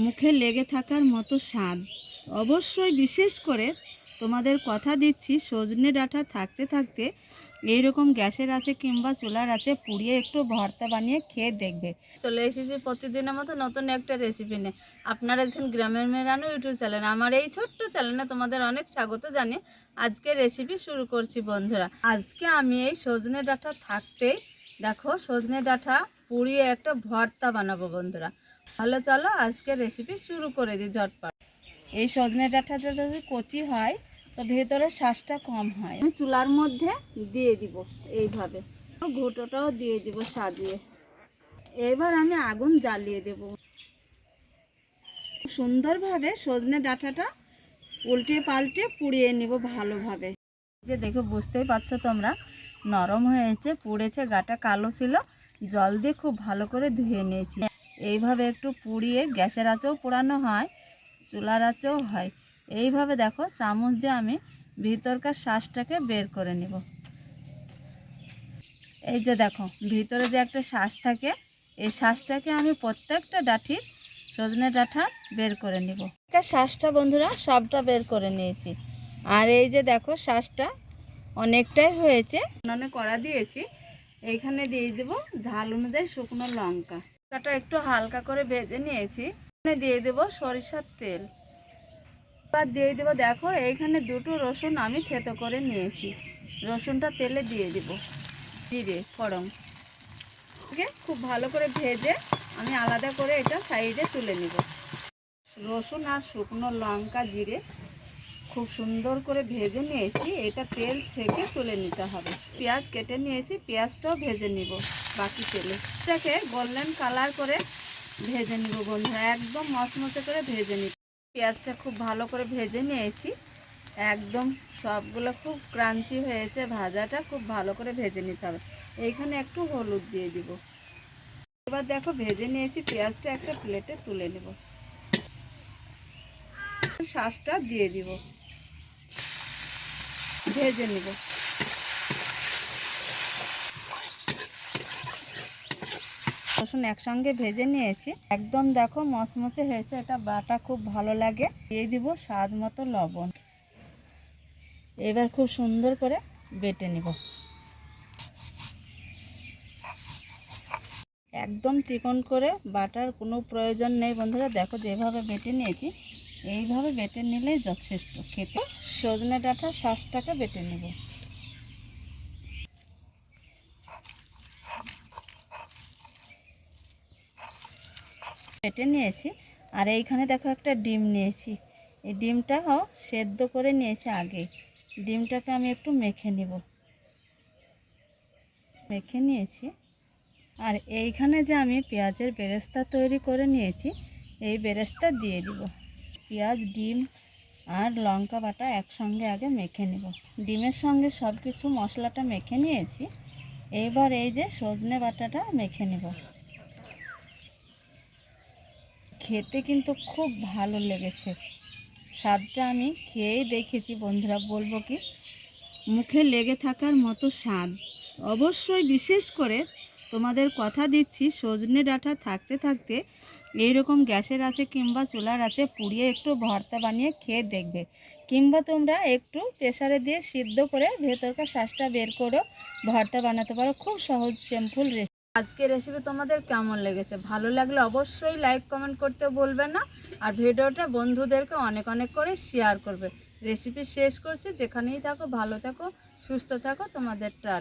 মুখে লেগে থাকার মতো স্বাদ। অবশ্যই বিশেষ করে তোমাদের কথা দিচ্ছি, সজনে ডাঁটা থাকতে থাকতে এইরকম গ্যাসের আছে কিংবা চুলার আছে পুড়িয়ে একটু ভর্তা বানিয়ে খেয়ে দেখবে। চলে এসেছি প্রতিদিনের মতো নতুন একটা রেসিপি নিয়ে। আপনারা আছেন গ্রামের মেয়ে রানু ইউটিউব চ্যানেল। আমার এই ছোট্ট চ্যানেলে তোমাদের অনেক স্বাগত জানিয়ে আজকে রেসিপি শুরু করছি বন্ধুরা। আজকে আমি এই সজনে ডাঁটা থাকতেই দেখো সজনে ডাঁটা পুড়িয়ে একটা ভর্তা বানাবো বন্ধুরা। তাহলে চলো আজকে রেসিপি শুরু করে দিই ঝটপট। এই সজনে ডাঁটাটা যদি কচি হয় তো ভেতরে শ্বাসটা কম হয়। আমি চুলার মধ্যে দিয়ে দিব এইভাবে, ঘুঁটোটাও দিয়ে দিব সাজিয়ে। এবার আমি আগুন জ্বালিয়ে দেব। সুন্দরভাবে সজনে ডাঁটাটা উল্টে পাল্টে পুড়িয়ে নিব ভালোভাবে। যে দেখো বুঝতেই পারছো তোমরা, নরম হয়েছে, পুড়েছে, গাটা কালো ছিল, জল দিয়ে খুব ভালো করে ধুয়ে নিয়েছি। এইভাবে একটু পুড়িয়ে গ্যাসের আঁচেও পোড়ানো হয়, চুলার আঁচেও হয়। এইভাবে দেখো চামচ দিয়ে আমি ভিতরকার শ্বাসটাকে বের করে নিব। এই যে দেখো ভিতরে যে একটা শ্বাস থাকে, এই শ্বাসটাকে আমি প্রত্যেকটা ডাঁটির সজনে ডাঁটা বের করে নিব। একটা শ্বাসটা বন্ধুরা সবটা বের করে নিয়েছি। আর এই যে দেখো শ্বাসটা অনেকটাই হয়েছে, উনুনে কড়া দিয়েছি, এইখানে দিয়ে দেব ঝাল অনুযায়ী শুকনো লঙ্কা। লঙ্কাটা একটু হালকা করে ভেজে নিয়েছি। এখানে দিয়ে দেব সরিষার তেল। এবার দিয়ে দেবো দেখো এইখানে দুটো রসুন আমি থেতো করে নিয়েছি, রসুনটা তেলে দিয়ে দেব। জিরে ফোড়ন খুব ভালো করে ভেজে আমি আলাদা করে এটা সাইডে তুলে নেব। রসুন আর শুকনো লঙ্কা জিরে খুব সুন্দর করে ভেজে নিয়েছি, এটা তেল ছেঁকে তুলে নিতে হবে। পেঁয়াজ কেটে নিয়েছি, পেঁয়াজটাও ভেজে নিব বাকি তেলে। এটাকে গোল্ডেন কালার করে ভেজে নিব বন্ধুরা, একদম মচমচে করে ভেজে নিব। পেঁয়াজটা খুব ভালো করে ভেজে নিয়েছি, একদম সবগুলো খুব ক্রাঞ্চি হয়েছে, ভাজাটা খুব ভালো করে ভেজে নিতে হবে। এইখানে একটু হলুদ দিয়ে দিব। এবার দেখো ভেজে নিয়েছি, পেঁয়াজটা একটা প্লেটে তুলে নেব। শাঁসটা দিয়ে দিব, ভেজে নিব। রসুন একসঙ্গে ভেজে নিয়েছি, একদম দেখো মচমচে হয়েছে, এটা বাটা খুব ভালো লাগে। দিয়ে দিব স্বাদ মতো লবণ। এবার খুব সুন্দর করে বেটে নিব। একদম চিকন করে বাটার কোনো প্রয়োজন নেই বন্ধুরা, দেখো যেভাবে বেটে নিয়েছি এইভাবে বেটে নিলেই যথেষ্ট খেতে। সজনে ডাঁটা শাঁসটাকে বেটে নেব। বেটে নিয়েছি, আর এইখানে দেখো একটা ডিম নিয়েছি, এই ডিমটাও সেদ্ধ করে নিয়েছি আগে। ডিমটাকে আমি একটু মেখে নেব, মেখে নিয়েছি। আর এইখানে যে আমি পেঁয়াজের বেরেস্তা তৈরি করে নিয়েছি, এই বেরেস্তা দিয়ে দিব। পেঁয়াজ ডিম আর লঙ্কা বাটা একসঙ্গে আগে মেখে নেব। ডিমের সঙ্গে সব কিছু মশলাটা মেখে নিয়েছি, এবার এই যে সজনে বাটাটা মেখে নেব। খেতে কিন্তু খুব ভালো লেগেছে, স্বাদটা আমি খেয়েই দেখেছি বন্ধুরা, বলবো কি মুখে লেগে থাকার মতো স্বাদ। অবশ্যই বিশেষ করে তোমাদের কথা দিচ্ছি, সজনে ডাঁটা থাকতে থাকতে এইরকম গ্যাসের আছে কিংবা চুলার আছে পুড়িয়ে একটু ভর্তা বানিয়ে খেয়ে দেখবে। কিংবা তোমরা একটু প্রেসারে দিয়ে সিদ্ধ করে ভেতরকার শ্বাসটা বের করে ভর্তা বানাতে পারো। খুব সহজ সিম্পল রেসিপি। আজকের রেসিপি তোমাদের কেমন লেগেছে? ভালো লাগলে অবশ্যই লাইক কমেন্ট করতে বলবে না, আর ভিডিওটা বন্ধুদেরকে অনেক অনেক করে শেয়ার করবে। রেসিপি শেষ করছি, যেখানেই থাকো ভালো থাকো, সুস্থ থাকো, তোমাদের টাটা।